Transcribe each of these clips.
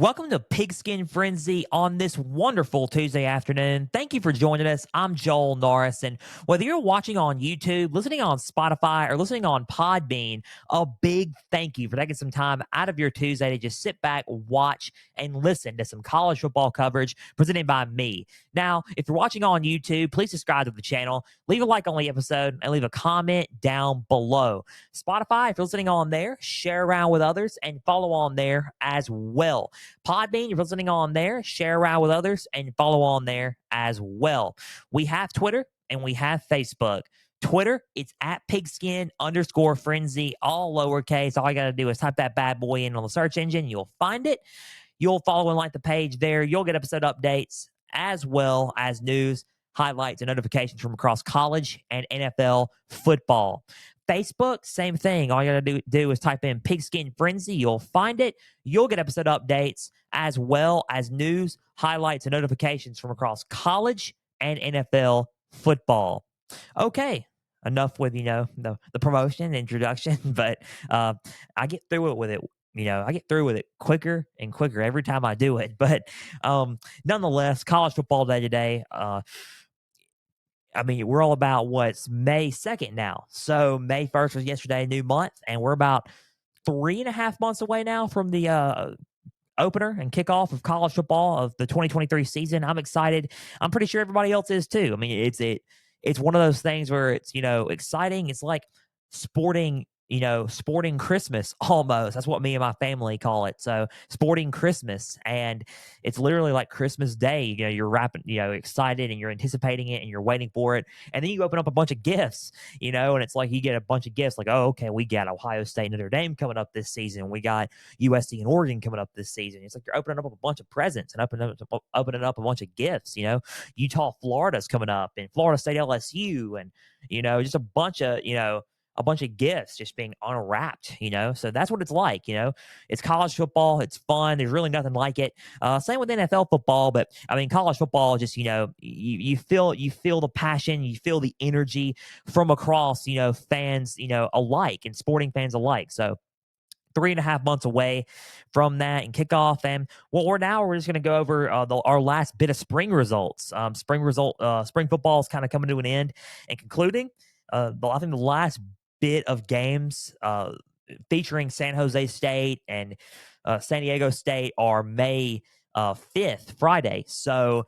Welcome to Pigskin Frenzy on this wonderful Tuesday afternoon. Thank you for joining us. I'm Joel Norris, and whether you're watching on YouTube, listening on Spotify, or listening on Podbean, a big thank you for taking some time out of your Tuesday to just sit back, watch, and listen to some college football coverage presented by me. Now, if you're watching on YouTube, please subscribe to the channel, leave a like on the episode, and leave a comment down below. Spotify, if you're listening on there, share around with others and follow on there as well. Podbean, if you're listening on there, share around with others and follow on there as well. We have Twitter and we have Facebook. Twitter, it's at pigskin_frenzy, all lowercase. All you got to do is type that bad boy in on the search engine. You'll find it. You'll follow and like the page there. You'll get episode updates as well as news, highlights, and notifications from across college and NFL football. Facebook, same thing. All you got to do is type in Pigskin Frenzy. You'll find it. You'll get episode updates as well as news, highlights, and notifications from across college and NFL football. Okay, enough with, the promotion, and introduction, but I get through it with it. I get through with it quicker and quicker every time I do it. But nonetheless, college football day today. We're all about what's May 2nd now. So May 1st was yesterday, new month, and we're about 3.5 months away now from the opener and kickoff of college football of the 2023 season. I'm excited. I'm pretty sure everybody else is too. I mean, it's one of those things where it's, exciting. It's like sporting Christmas almost. That's what me and my family call it. So sporting Christmas. And it's literally like Christmas Day. You're wrapping, excited, and you're anticipating it and you're waiting for it. And then you open up a bunch of gifts, and it's like you get a bunch of gifts like, oh, okay, we got Ohio State and Notre Dame coming up this season. We got USC and Oregon coming up this season. It's like you're opening up a bunch of presents and opening up a bunch of gifts. Utah, Florida's coming up, and Florida State, LSU, and, just a bunch of gifts just being unwrapped, So that's what it's like, It's college football. It's fun. There's really nothing like it. Same with NFL football, but college football just, you feel the passion, you feel the energy from across, fans, alike, and sporting fans alike. So 3.5 months away from that and kickoff. And we're just going to go over our last bit of spring results. Spring football is kind of coming to an end and concluding. I think the last bit of games featuring San Jose State and San Diego State are May 5th, Friday. So,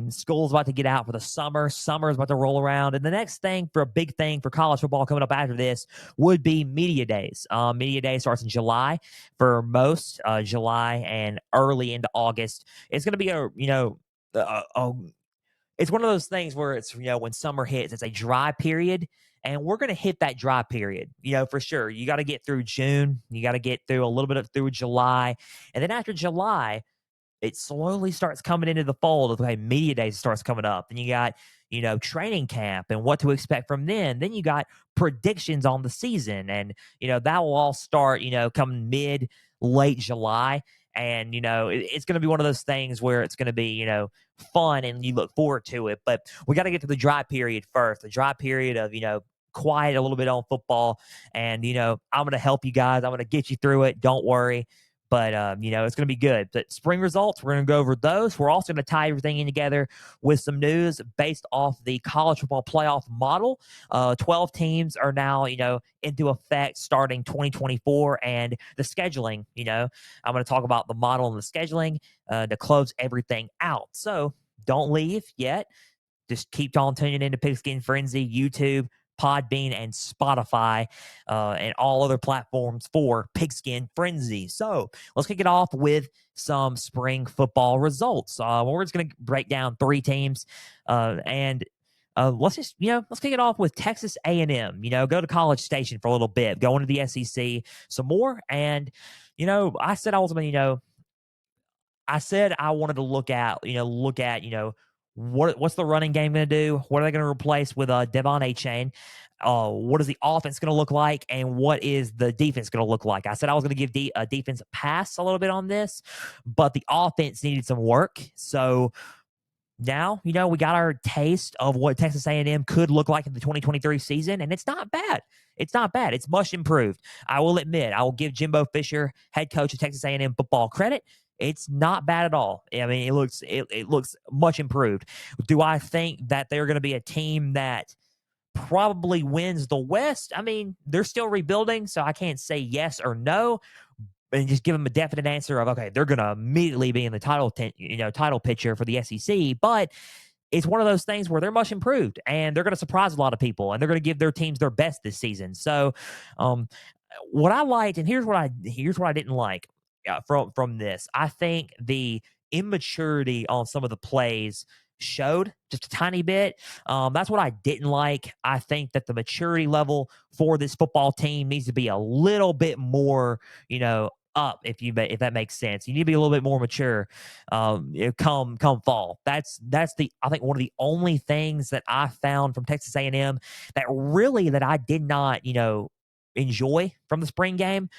school's about to get out for the summer. Summer is about to roll around. And the next thing, for a big thing for college football coming up after this, would be Media Days. Media Day starts in July for most, July and early into August. It's going to be it's one of those things where it's, when summer hits, it's a dry period, and we're going to hit that dry period, for sure. You got to get through June. You got to get through a little bit through July. And then after July, it slowly starts coming into the fold of the way Media Days starts coming up. And you got, training camp and what to expect from then. Then you got predictions on the season. And, that will all start, coming late July. And, it's going to be one of those things where it's going to be, fun and you look forward to it. But we got to get to the dry period first, the dry period of, quiet a little bit on football. And, I'm going to help you guys. I'm going to get you through it. Don't worry. But, it's going to be good. But spring results, we're going to go over those. We're also going to tie everything in together with some news based off the college football playoff model. 12 teams are now, into effect starting 2024. And the scheduling, I'm going to talk about the model and the scheduling to close everything out. So don't leave yet. Just keep on tuning into Pigskin Frenzy, YouTube, Podbean, and Spotify, and all other platforms for Pigskin Frenzy. So let's kick it off with some spring football results. We're just going to break down 3 teams, and let's kick it off with Texas A&M. Go to College Station for a little bit, go into the SEC some more, and I said I wanted to look at what's the running game going to do? What are they going to replace with Devon Achane? What is the offense going to look like? And what is the defense going to look like? I said I was going to give defense a pass a little bit on this, but the offense needed some work. So now, we got our taste of what Texas A&M could look like in the 2023 season, and it's not bad. It's not bad. It's much improved. I will admit, I will give Jimbo Fisher, head coach of Texas A&M football, credit. It's not bad at all. I mean, it looks much improved. Do I think that they're going to be a team that probably wins the West? I mean, they're still rebuilding, so I can't say yes or no, and just give them a definite answer of okay, they're going to immediately be in the title picture for the SEC. But it's one of those things where they're much improved and they're going to surprise a lot of people and they're going to give their teams their best this season. So, um, what I liked, and here's what I didn't like from this. I think the immaturity on some of the plays showed just a tiny bit. That's what I didn't like. I think that the maturity level for this football team needs to be a little bit more, up, if that makes sense. You need to be a little bit more mature come fall. That's the I think one of the only things that I found from Texas A&M that I did not enjoy from the spring game.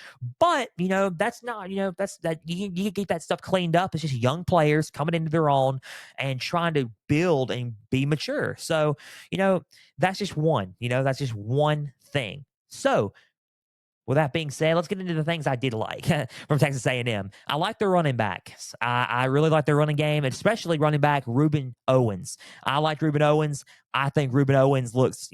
But that's not that's that you can get that stuff cleaned up. It's just young players coming into their own and trying to build and be mature. So that's just one thing. So with that being said, let's get into the things I did like from Texas A&M. I like their running backs. I really like their running game, especially running back Reuben Owens. I like Reuben Owens. I think Reuben Owens looks,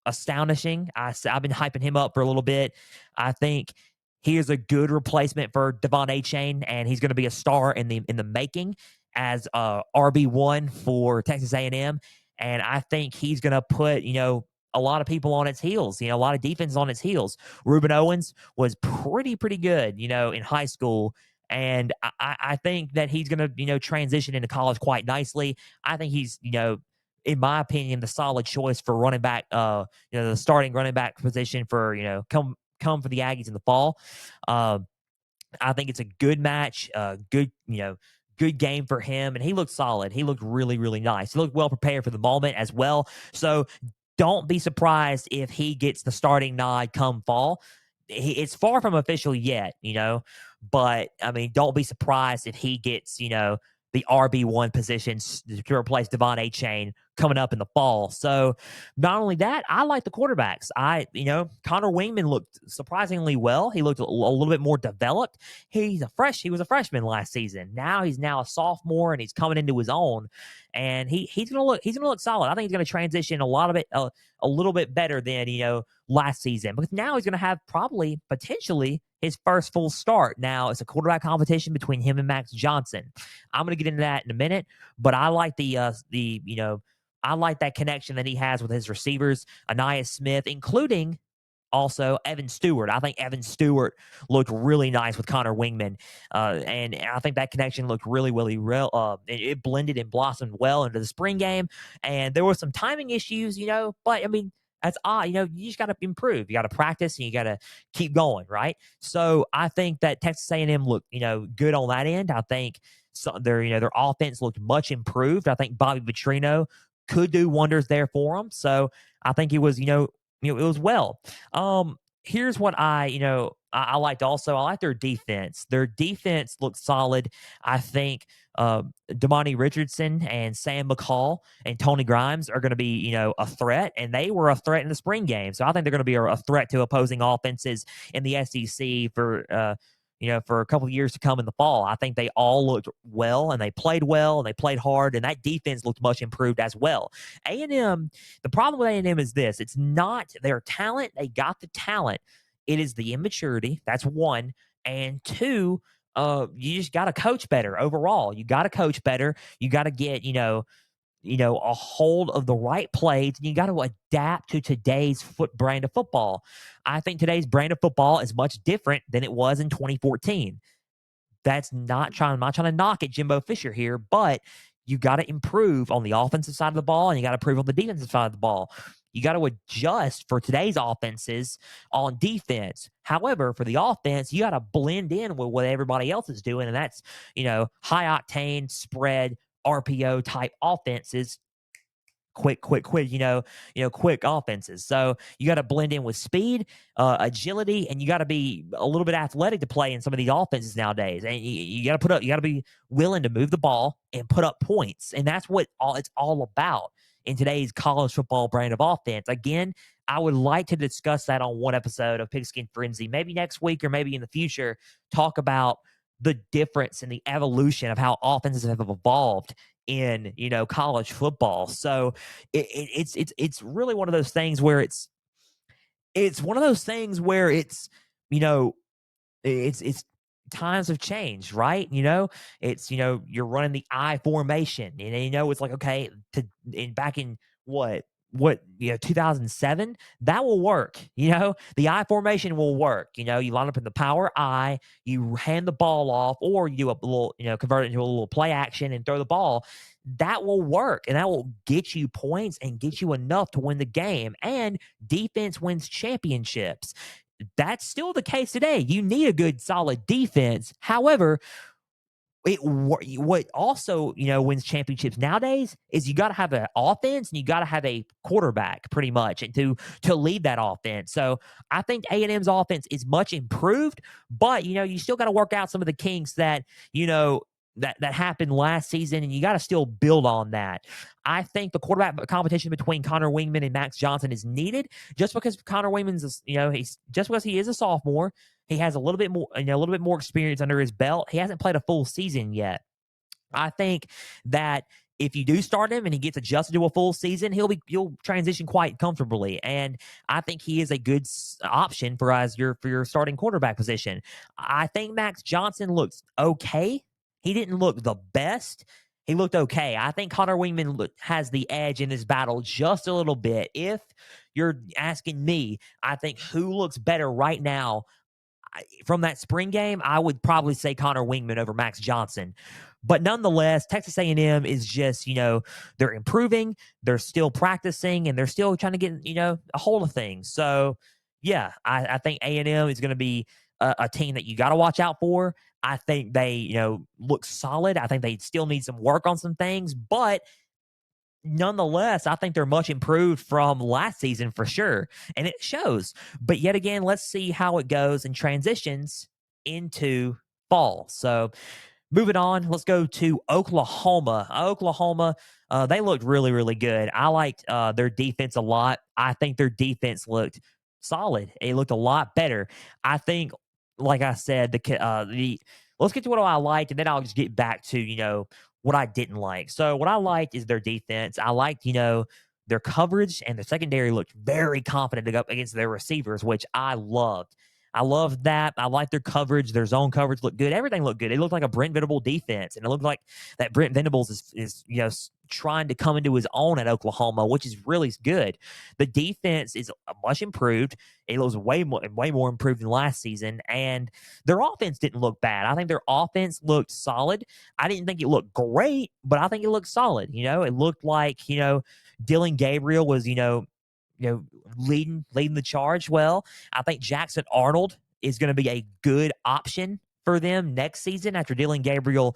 astonishing. I've been hyping him up for a little bit. I think he is a good replacement for Devon Achane, and he's going to be a star in the making as RB1 for Texas A&M. And I think he's going to put a lot of people on its heels, a lot of defense on its heels. Reuben Owens was pretty good, in high school. And I think that he's going to, transition into college quite nicely. I think he's, in my opinion, the solid choice for running back, the starting running back position for, come for the Aggies in the fall. I think it's a good match, good game for him. And he looked solid. He looked really, really nice. He looked well prepared for the moment as well. So don't be surprised if he gets the starting nod come fall. It's far from official yet, but I mean, don't be surprised if he gets, the RB1 positions to replace Devon Achane coming up in the fall. So not only that, I like the quarterbacks. Connor Wingman looked surprisingly well. He looked a little bit more developed. He was a freshman last season. He's now a sophomore and he's coming into his own. And he's gonna look solid. I think he's gonna transition a lot of it a little bit better than last season, because now he's gonna have probably potentially his first full start. Now it's a quarterback competition between him and Max Johnson. I'm gonna get into that in a minute, but I like I like that connection that he has with his receivers, Anais Smith, including also Evan Stewart. I think Evan Stewart looked really nice with Connor Wingman. And I think that connection looked really, really real. It blended and blossomed well into the spring game. And there were some timing issues, but I mean, that's odd. You just got to improve. You got to practice and you got to keep going, right? So I think that Texas A&M looked, good on that end. I think their offense looked much improved. I think Bobby Petrino could do wonders there for them. So I think it was, it was well. Here's what I liked also. I like their defense. Their defense looked solid. I think Damani Richardson and Sam McCall and Tony Grimes are going to be, a threat, and they were a threat in the spring game. So I think they're going to be a threat to opposing offenses in the SEC for a couple of years to come in the fall. I think they all looked well and they played well and they played hard, and that defense looked much improved as well. A&M, the problem with A&M is this: it's not their talent. They got the talent. It is the immaturity. That's one. And two, you just got to coach better overall. You got to coach better. You got to get, a hold of the right plays, and you got to adapt to today's brand of football. I think today's brand of football is much different than it was in 2014. I'm not trying to knock at Jimbo Fisher here, but you got to improve on the offensive side of the ball and you got to improve on the defensive side of the ball. You got to adjust for today's offenses on defense. However, for the offense, you got to blend in with what everybody else is doing, and that's, high octane spread RPO type offenses, quick, quick offenses. So you got to blend in with speed, agility, and you got to be a little bit athletic to play in some of these offenses nowadays. And you got to be willing to move the ball and put up points. And that's what it's all about in today's college football brand of offense. Again, I would like to discuss that on one episode of Pigskin Frenzy, maybe next week or maybe in the future, talk about the difference and the evolution of how offenses have evolved in college football. So it's really one of those things where it's one of those things where you know it's times have changed, right? It's you're running the I formation, and it's like okay, back in what 2007, that will work. The I formation will work. You line up in the power I, you hand the ball off, or you do a little convert it into a little play action and throw the ball. That will work, and that will get you points and get you enough to win the game. And defense wins championships. That's still the case today. You need a good, solid defense. However, what also wins championships nowadays is you got to have an offense and you got to have a quarterback pretty much and to lead that offense. So I think A&M's offense is much improved, but you still got to work out some of the kinks that that happened last season, and you got to still build on that. I think the quarterback competition between Connor Wingman and Max Johnson is needed, just because Connor Wingman's he's just because he is a sophomore. He has a little bit more, a little bit more experience under his belt. He hasn't played a full season yet. I think that if you do start him and he gets adjusted to a full season, he'll transition quite comfortably. And I think he is a good option for your starting quarterback position. I think Max Johnson looks okay. He didn't look the best. He looked okay. I think Connor Wingman has the edge in this battle just a little bit. If you're asking me, I think who looks better right now from that spring game, I would probably say Connor Wingman over Max Johnson. But nonetheless, Texas A&M is just, they're improving, they're still practicing, and they're still trying to get, a hold of things. So, yeah, I think A&M is going to be a team that you got to watch out for. I think they, look solid. I think they still need some work on some things, but nonetheless, I think they're much improved from last season for sure, and it shows. But yet again, let's see how it goes and transitions into fall. So moving on, let's go to Oklahoma. Oklahoma, they looked really, really good. I liked their defense a lot. I think their defense looked solid. It looked a lot better. I think, like I said, the let's get to what I liked, and then I'll just get back to what I didn't like. So what I liked is their defense. I liked their coverage, and their secondary looked very confident to go up against their receivers, which I loved. I loved that. I liked their coverage. Their zone coverage looked good. Everything looked good. It looked like a Brent Venable defense, and it looked like that Brent Venables is trying to come into his own at Oklahoma, which is really good. The defense is much improved. It was way more improved than last season, and their offense didn't look bad. I think their offense looked solid. I didn't think it looked great, but I think it looked solid. It looked like Dylan Gabriel was leading the charge well. I think Jackson Arnold is going to be a good option for them next season after Dylan Gabriel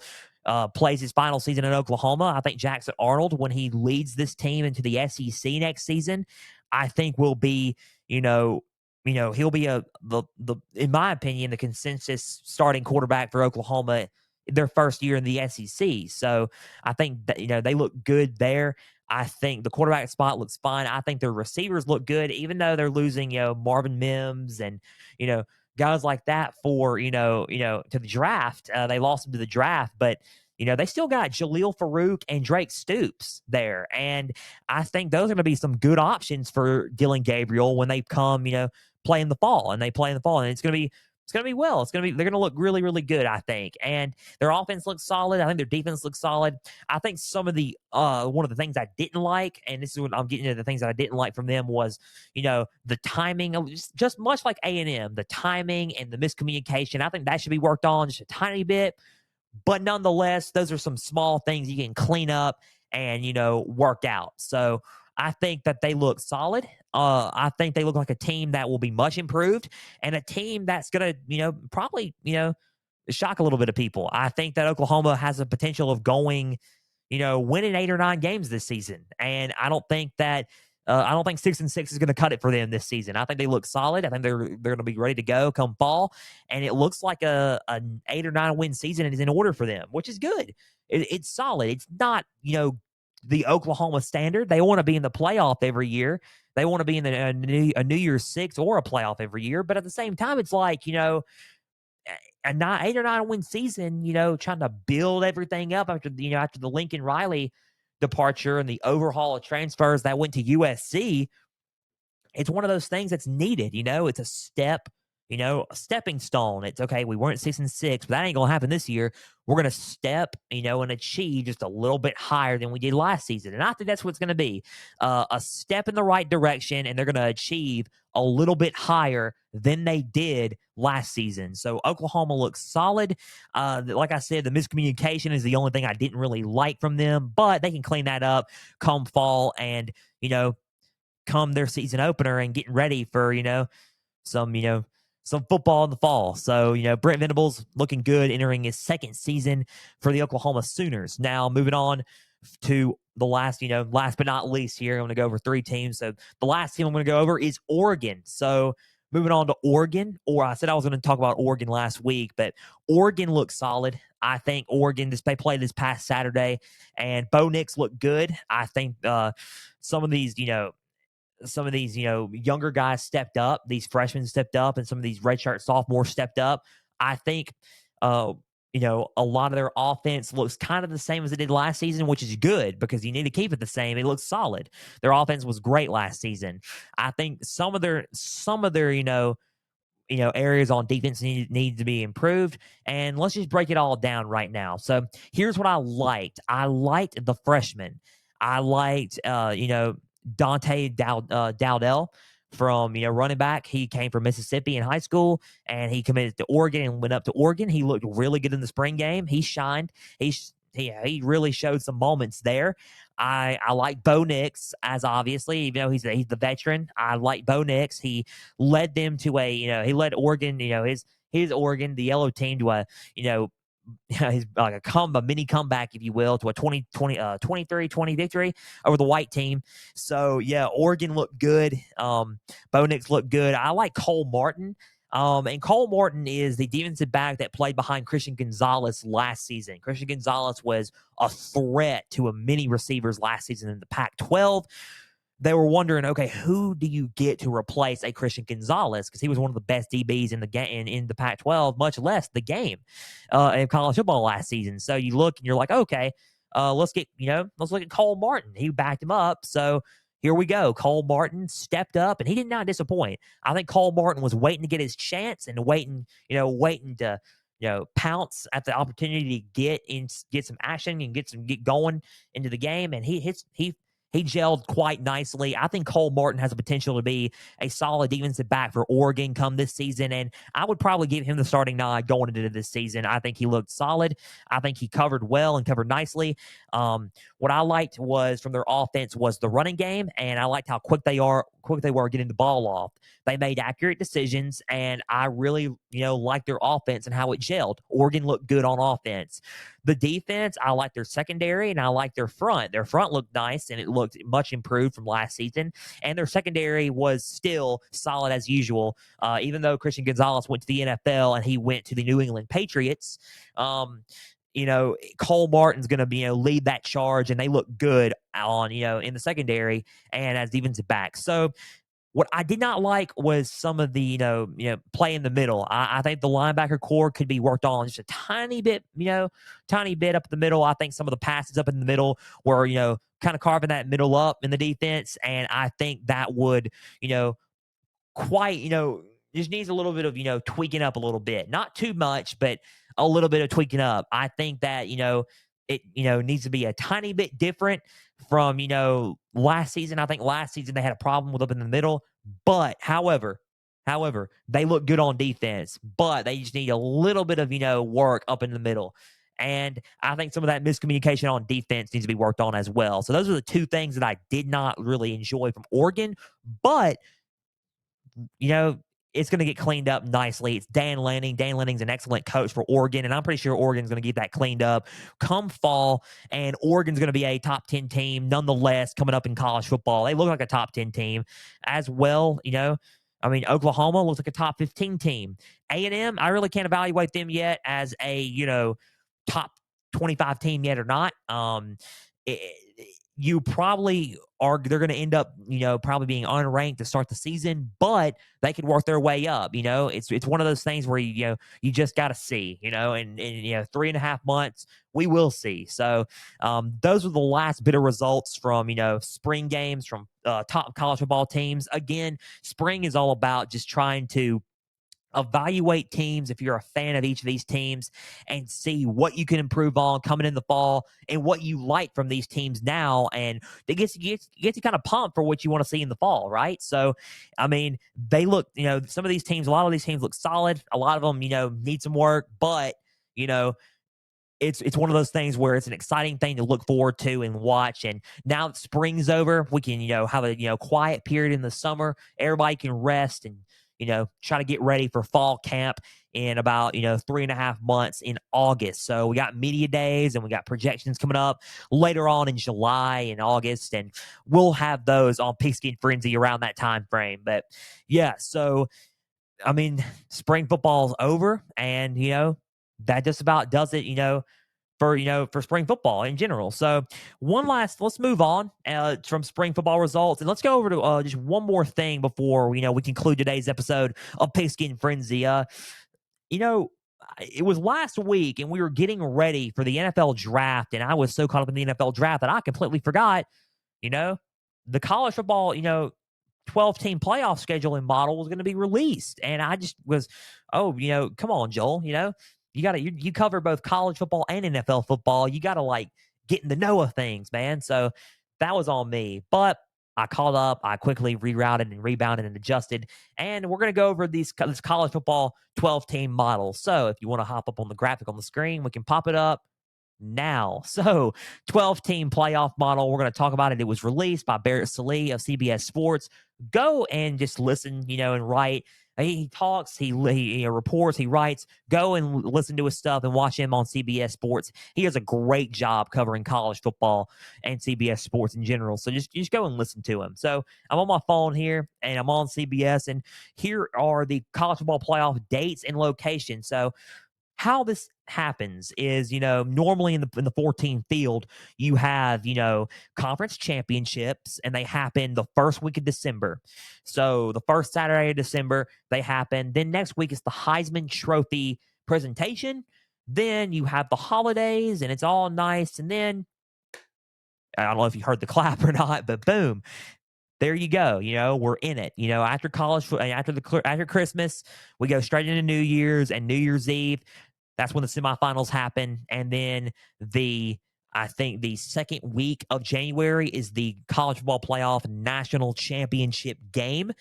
plays his final season in Oklahoma. I think Jackson Arnold, when he leads this team into the SEC next season, I think will be, he'll be the in my opinion, the consensus starting quarterback for Oklahoma their first year in the SEC. So I think that, they look good there. I think the quarterback spot looks fine. I think their receivers look good, even though they're losing, Marvin Mims and, guys like that for, to the draft. They lost them to the draft, but, they still got Jaleel Farouk and Drake Stoops there. And I think those are going to be some good options for Dylan Gabriel when they come, play in the fall, and they play in the fall. And it's going to be well. They're going to look really, really good, I think. And their offense looks solid. I think their defense looks solid. I think some of the one of the things I didn't like, and this is what I'm getting into, the things that I didn't like from them was, the timing of just much like A&M, the timing and the miscommunication. I think that should be worked on just a tiny bit. But nonetheless, those are some small things you can clean up and, work out. So I think that they look solid. I think they look like a team that will be much improved, and a team that's going to, probably, shock a little bit of people. I think that Oklahoma has a potential of going, winning 8 or 9 games this season. And I don't think 6-6 is going to cut it for them this season. I think they look solid. I think they're going to be ready to go come fall, and it looks like an 8 or 9 win season is in order for them, which is good. It's solid. It's not the Oklahoma standard. They want to be in the playoff every year. They want to be in a New Year's Six or a playoff every year. But at the same time, it's like a 8 or 9 win season, trying to build everything up after the Lincoln Riley departure and the overhaul of transfers that went to USC. It's one of those things that's needed. It's a step, a stepping stone. It's okay. We weren't 6-6, but that ain't gonna happen this year. We're gonna step, and achieve just a little bit higher than we did last season. And I think that's what it's gonna be, a step in the right direction, and they're gonna achieve a little bit higher than they did last season. So Oklahoma looks solid. Like I said, the miscommunication is the only thing I didn't really like from them, but they can clean that up come fall, and you know come their season opener and getting ready for, some, some football in the fall. So, Brent Venables looking good entering his second season for the Oklahoma Sooners. Now, moving on to the last but not least here, I'm going to go over 3 teams. So, the last team I'm going to go over is Oregon. So, moving on to Oregon, or I said I was going to talk about Oregon last week, but Oregon looks solid. I think Oregon, they played this past Saturday, and Bo Nix looked good. I think some of these, younger guys stepped up. These freshmen stepped up, and some of these redshirt sophomores stepped up. I think, a lot of their offense looks kind of the same as it did last season, which is good because you need to keep it the same. It looks solid. Their offense was great last season. I think some of their areas on defense need to be improved. And let's just break it all down right now. So here's what I liked. I liked the freshmen. I liked, Dante Dowdell from, running back. He came from Mississippi in high school, and he committed to Oregon and went up to Oregon. He looked really good in the spring game. He shined. He really showed some moments there. I like Bo Nix, as obviously, even though he's the veteran. I like Bo Nix. He led them to he led Oregon, his Oregon, the yellow team, to a, he's like a mini comeback, if you will, to a 23-20 victory over the white team. So yeah, Oregon looked good. Bo Nix looked good. I like Cole Martin. And Cole Martin is the defensive back that played behind Christian Gonzalez last season. Christian Gonzalez was a threat to a many receivers last season in the Pac-12. They were wondering, okay, who do you get to replace a Christian Gonzalez? Because he was one of the best DBs in the game in the Pac-12, much less the game in college football last season. So you look and you're like, okay, let's look at Cole Martin. He backed him up. So here we go. Cole Martin stepped up, and he did not disappoint. I think Cole Martin was waiting to get his chance and waiting to pounce at the opportunity to get some action and get going into the game. And he gelled quite nicely. I think Cole Martin has the potential to be a solid defensive back for Oregon come this season, and I would probably give him the starting nod going into this season. I think he looked solid. I think he covered well and covered nicely. What I liked was from their offense was the running game, and I liked how quick they were getting the ball off. They made accurate decisions, and I really, liked their offense and how it gelled. Oregon looked good on offense. The defense, I like their secondary, and I like their front. Their front looked nice, and it looked much improved from last season. And their secondary was still solid as usual, even though Christian Gonzalez went to the NFL and he went to the New England Patriots. Cole Martin's going to lead that charge, and they look good on in the secondary and as defensive backs. So what I did not like was some of the, play in the middle. I think the linebacker core could be worked on just a tiny bit up the middle. I think some of the passes up in the middle were, kind of carving that middle up in the defense. And I think that would, quite, just needs a little bit of, tweaking up a little bit. Not too much, but a little bit of tweaking up. I think that, it, needs to be a tiny bit different from, last season. I think last season they had a problem with up in the middle, but however, they look good on defense, but they just need a little bit of, work up in the middle. And I think some of that miscommunication on defense needs to be worked on as well. So those are the 2 things that I did not really enjoy from Oregon, but it's going to get cleaned up nicely. It's Dan Lanning. Dan Lanning's an excellent coach for Oregon, and I'm pretty sure Oregon's going to get that cleaned up come fall, and Oregon's going to be a top 10 team nonetheless coming up in college football. They look like a top 10 team as well, Oklahoma looks like a top 15 team. A&M, I really can't evaluate them yet as a, top 25 team yet or not. You probably they're going to end up, probably being unranked to start the season, but they could work their way up. It's one of those things where you just got to see, and 3.5 months we will see. So those are the last bit of results from spring games from top college football teams. Again, spring is all about just trying to evaluate teams if you're a fan of each of these teams and see what you can improve on coming in the fall and what you like from these teams now, and it gets you get to kind of pump for what you want to see in the fall, right? So I mean, they look, some of these teams, a lot of these teams look solid, a lot of them need some work, but you know it's one of those things where it's an exciting thing to look forward to and watch. And now that spring's over, we can have a quiet period in the summer. Everybody can rest and try to get ready for fall camp in about 3.5 months in August. So we got media days and we got projections coming up later on in July and August, and we'll have those on Pigskin Frenzy around that time frame. But yeah, so I mean, spring football's over, and that just about does it. For spring football in general. So let's move on from spring football results, and let's go over to just one more thing before we conclude today's episode of Pigskin Frenzy. You know, it was last week, and we were getting ready for the NFL draft, and I was so caught up in the NFL draft that I completely forgot. You know, the college football 12-team playoff scheduling model was going to be released. And I just was, oh, come on, Joel, you cover both college football and NFL football. You got to like get in the know of things, man. So that was on me. But I caught up. I quickly rerouted and rebounded and adjusted. And we're going to go over this college football 12-team model. So if you want to hop up on the graphic on the screen, we can pop it up now. So 12-team playoff model, we're going to talk about it. It was released by Barrett Sallee of CBS Sports. Go and just listen, and write. He talks, he reports, he writes. Go and listen to his stuff and watch him on CBS Sports. He does a great job covering college football and CBS Sports in general. So just go and listen to him. So I'm on my phone here and I'm on CBS, and here are the college football playoff dates and locations. So how this happens is, normally in the 14 field, you have, conference championships, and they happen the first week of December. So the first Saturday of December, they happen. Then next week is the Heisman Trophy presentation. Then you have the holidays, and it's all nice. And then, I don't know if you heard the clap or not, but boom, there you go. We're in it. After after Christmas, we go straight into New Year's and New Year's Eve. That's when the semifinals happen. And then I think the second week of January is the college football playoff national championship game.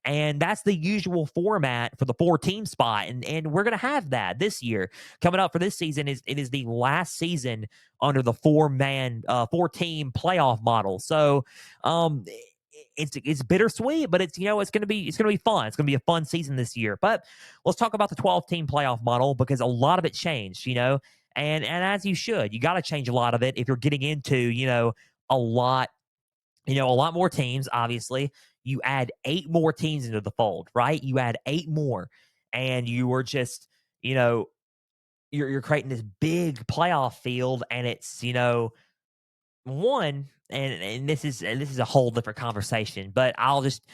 And that's the usual format for the 4-team spot. And we're going to have that this year. Coming up for this season it is the last season under the 4-team playoff model. So, it's bittersweet, but it's going to be fun. It's going to be a fun season this year. But let's talk about the 12-team playoff model, because a lot of it changed, and as you should. You got to change a lot of it if you're getting into a lot a lot more teams. Obviously, you add 8 more teams into the fold, right? You add 8 more, and you are just you're creating this big playoff field, and it's one, and this is a whole different conversation, but I'll just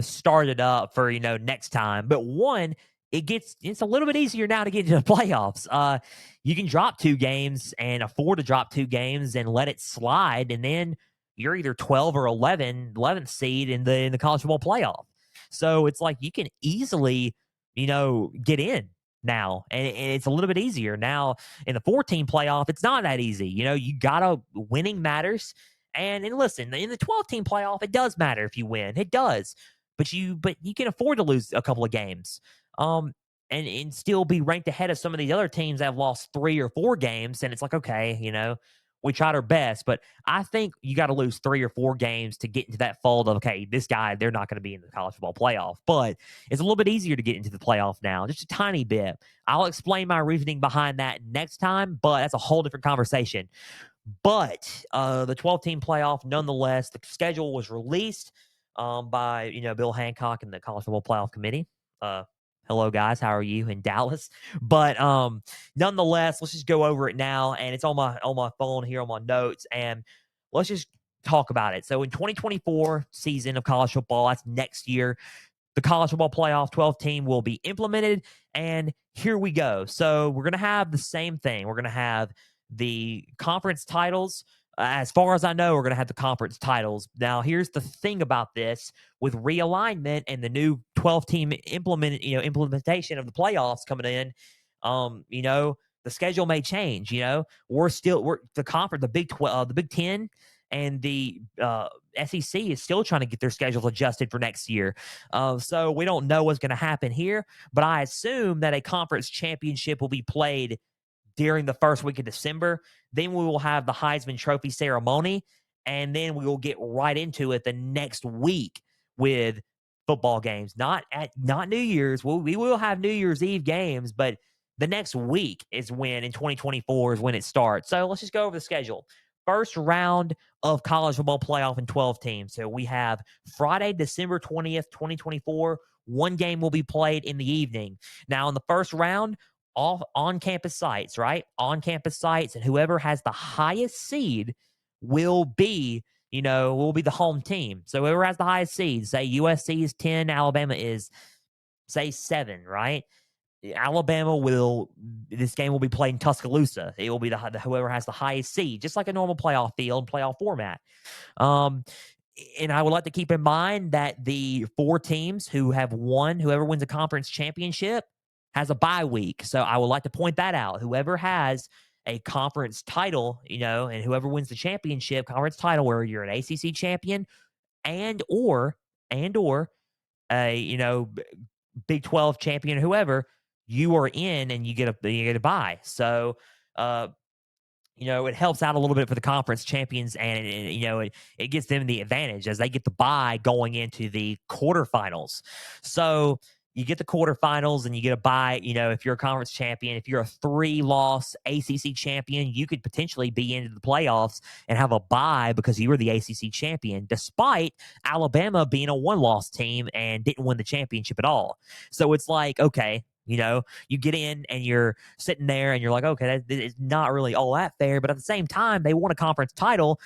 start it up for next time. But one, it's a little bit easier now to get into the playoffs. You can drop 2 games and afford to drop 2 games and let it slide, and then you're either 12 or 11th seed in the college football playoff. So it's like you can easily get in now, and it's a little bit easier now. In the 14 playoff, it's not that easy. You gotta winning matters. And listen, in the 12-team playoff, it does matter if you win. It does. But you can afford to lose a couple of games. And still be ranked ahead of some of these other teams that have lost 3 or 4 games. And it's like, okay, we tried our best, but I think you got to lose 3 or 4 games to get into that fold of, okay, this guy, they're not going to be in the college football playoff. But it's a little bit easier to get into the playoff now, just a tiny bit. I'll explain my reasoning behind that next time, but that's a whole different conversation. But the 12-team playoff, nonetheless, the schedule was released by Bill Hancock and the College Football Playoff Committee. Hello, guys. How are you in Dallas? But nonetheless, let's just go over it now. And it's on my phone here on my notes. And let's just talk about it. So in 2024 season of college football, that's next year, the college football playoff 12 team will be implemented. And here we go. So we're going to have the same thing. We're going to have the conference titles. As far as I know, we're going to have the conference titles. Now, here's the thing about this with realignment and the new 12 team implementation of the playoffs coming in. The schedule may change. We're the conference, the Big 10 and the SEC is still trying to get their schedules adjusted for next year. So we don't know what's going to happen here, but I assume that a conference championship will be played during the first week of December. Then we will have the Heisman Trophy ceremony, and then we will get right into it the next week with football games. Not New Year's. We will have New Year's Eve games, but the next week is when in 2024 is when it starts. So let's just go over the schedule. First round of college football playoff in 12 teams. So we have Friday, December 20th, 2024. One game will be played in the evening. Now, in the first round, all on-campus sites, right? On-campus sites, and whoever has the highest seed will be the home team. So whoever has the highest seed, say USC is 10, Alabama is, say, 7, right? This game will be played in Tuscaloosa. It will be the whoever has the highest seed, just like a normal playoff field, playoff format. And I would like to keep in mind that the 4 teams whoever wins a conference championship has a bye week. So I would like to point that out. Whoever has a conference title, and whoever wins the championship conference title, where you're an ACC champion and or a Big 12 champion, whoever, you are in and you get a bye. So it helps out a little bit for the conference champions, and it gives them the advantage as they get the bye going into the quarterfinals. So you get the quarterfinals and you get a bye. If you're a conference champion, if you're a 3-loss ACC champion, you could potentially be into the playoffs and have a bye because you were the ACC champion, despite Alabama being a 1-loss team and didn't win the championship at all. So it's like, okay, you get in and you're sitting there and you're like, okay, that is not really all that fair. But at the same time, they won a conference title.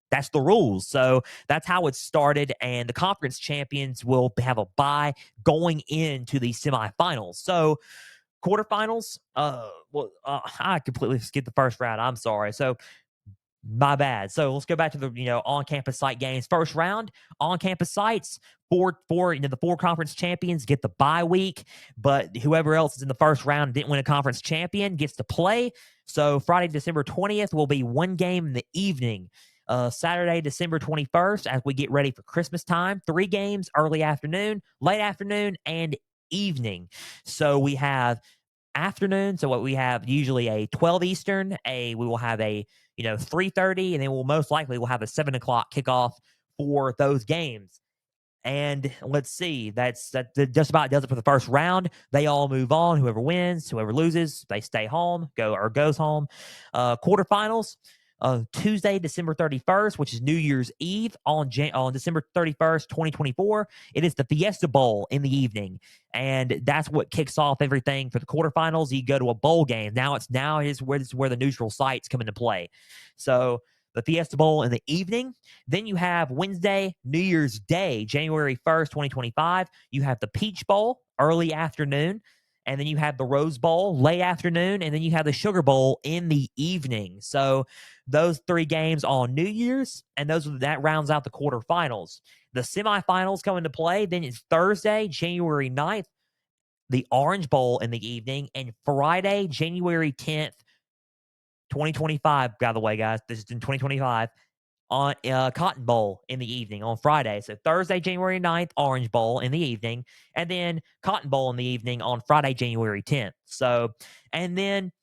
That's the rules. So that's how it started. And the conference champions will have a bye going into the semifinals. So quarterfinals, I completely skipped the first round. I'm sorry. So my bad. So let's go back to the on-campus site games. First round on-campus sites. The 4 conference champions get the bye week, but whoever else is in the first round didn't win a conference champion gets to play. So Friday, December 20th will be one game in the evening. Saturday, December 21st, as we get ready for Christmas time, 3 games, early afternoon, late afternoon, and evening. So we have afternoon. So what we have usually a 12 Eastern, we will have a 3:30, and then we'll have a 7 o'clock kickoff for those games. And let's see, that just about does it for the first round. They all move on. Whoever wins, whoever loses, they stay home, goes home. Quarterfinals, Tuesday, December 31st, which is New Year's Eve on December 31st, 2024. It is the Fiesta Bowl in the evening, and that's what kicks off everything for the quarterfinals. You go to a bowl game. Now is where the neutral sites come into play. So the Fiesta Bowl in the evening. Then you have Wednesday, New Year's Day, January 1st, 2025. You have the Peach Bowl, early afternoon. And then you have the Rose Bowl, late afternoon. And then you have the Sugar Bowl in the evening. So those 3 games on New Year's, and that rounds out the quarterfinals. The semifinals come into play. Then it's Thursday, January 9th, the Orange Bowl in the evening. And Friday, January 10th, 2025, by the way, guys, this is in 2025, on Cotton Bowl in the evening on Friday. So Thursday, January 9th, Orange Bowl in the evening, and then Cotton Bowl in the evening on Friday, January 10th. So, and then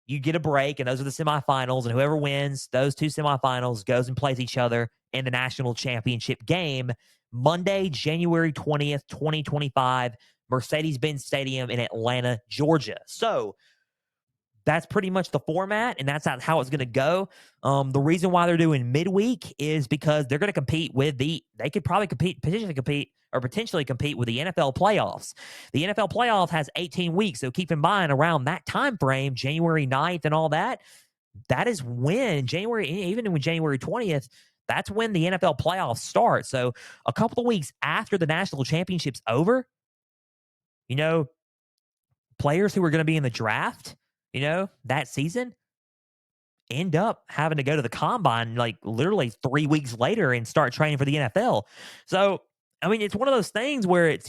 you get a break, and those are the semifinals, and whoever wins those 2 semifinals goes and plays each other in the national championship game Monday, January 20th, 2025, Mercedes-Benz Stadium in Atlanta, Georgia. So that's pretty much the format, and that's how it's going to go. The reason why they're doing midweek is because they're going to compete with they could probably potentially compete with the NFL playoffs. The NFL playoff has 18 weeks, so keep in mind around that time frame, January 9th and all that. That is when even when January 20th, that's when the NFL playoffs start. So a couple of weeks after the national championship's over, you know, players who are going to be in the draft, that season end up having to go to the combine like literally 3 weeks later and start training for the NFL. So, I mean, it's one of those things where it's,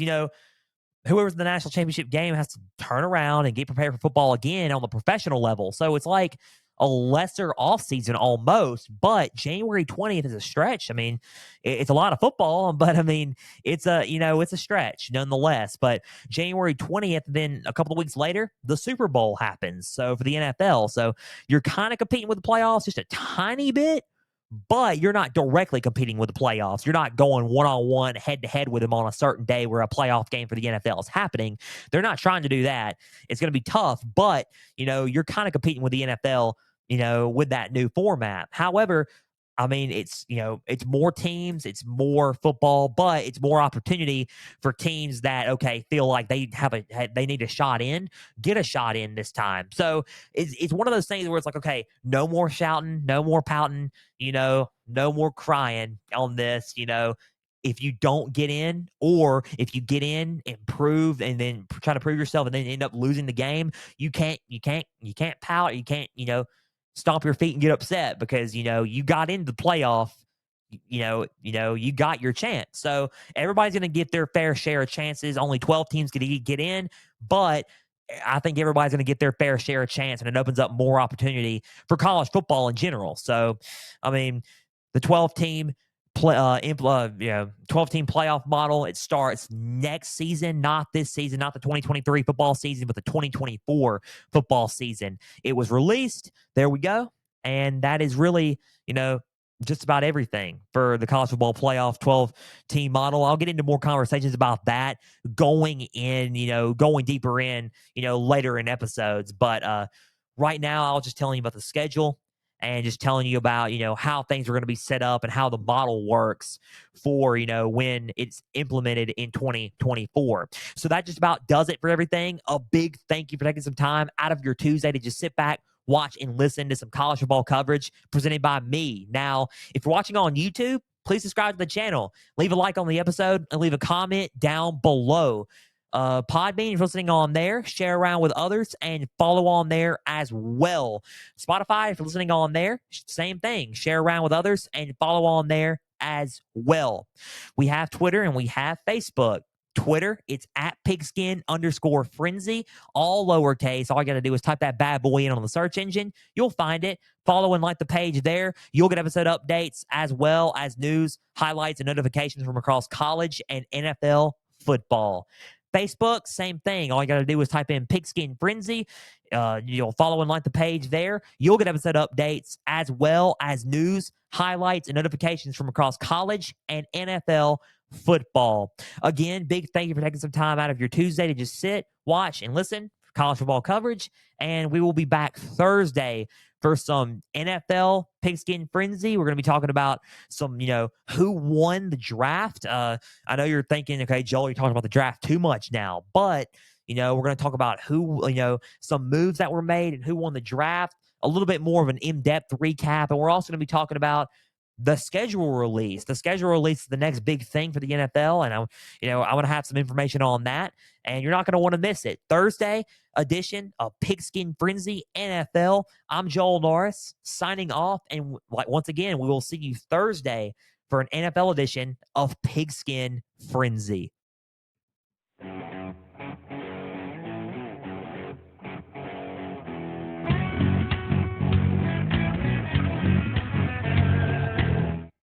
whoever's in the national championship game has to turn around and get prepared for football again on the professional level. So it's like a lesser offseason almost, but January 20th is a stretch. I mean, it's a lot of football, but I mean, it's a stretch nonetheless. But January 20th, then a couple of weeks later, the Super Bowl happens. So for the NFL, so you're kind of competing with the playoffs just a tiny bit, but you're not directly competing with the playoffs. You're not going one-on-one, head-to-head with them on a certain day where a playoff game for the NFL is happening. They're not trying to do that. It's going to be tough, but, you're kind of competing with the NFL, with that new format. However, I mean, it's more teams, it's more football, but it's more opportunity for teams that, okay, feel like they need a shot in, get a shot in this time. So it's one of those things where it's like, okay, no more shouting, no more pouting, no more crying on this, if you don't get in, or if you get in and prove and then try to prove yourself and then end up losing the game, you can't pout, you can't, stomp your feet and get upset because you got into the playoff, you got your chance. So everybody's going to get their fair share of chances. Only 12 teams can get in, but I think everybody's going to get their fair share of chance, and it opens up more opportunity for college football in general. So, I mean, the 12 team 12 team playoff model, it starts next season, not this season, not the 2023 football season, but the 2024 football season. It was released. There we go. And that is really, just about everything for the college football playoff 12 team model. I'll get into more conversations about that going deeper in, later in episodes. But right now, I'll just tell you about the schedule and just telling you about, how things are going to be set up and how the model works for, when it's implemented in 2024. So that just about does it for everything. A big thank you for taking some time out of your Tuesday to just sit back, watch, and listen to some college football coverage presented by me. Now, if you're watching on YouTube, please subscribe to the channel, leave a like on the episode, and leave a comment down below. Podbean, if you're listening on there, share around with others and follow on there as well. Spotify, if you're listening on there, same thing, share around with others and follow on there as well. We have Twitter and we have Facebook. Twitter, it's at pigskin_frenzy, all lowercase. All you got to do is type that bad boy in on the search engine. You'll find it. Follow and like the page there. You'll get episode updates as well as news, highlights, and notifications from across college and NFL football. Facebook, same thing. All you got to do is type in Pigskin Frenzy. You'll follow and like the page there. You'll get episode updates as well as news, highlights, and notifications from across college and NFL football. Again, big thank you for taking some time out of your Tuesday to just sit, watch, and listen for college football coverage. And we will be back Thursday for some NFL Pigskin Frenzy. We're going to be talking about some, who won the draft. I know you're thinking, okay, Joel, you're talking about the draft too much now, but we're going to talk about who, some moves that were made and who won the draft, a little bit more of an in-depth recap. And we're also going to be talking about the schedule release. The schedule release is the next big thing for the NFL. And I want to have some information on that. And you're not going to want to miss it. Thursday edition of Pigskin Frenzy NFL. I'm Joel Norris signing off. And once again, we will see you Thursday for an NFL edition of Pigskin Frenzy.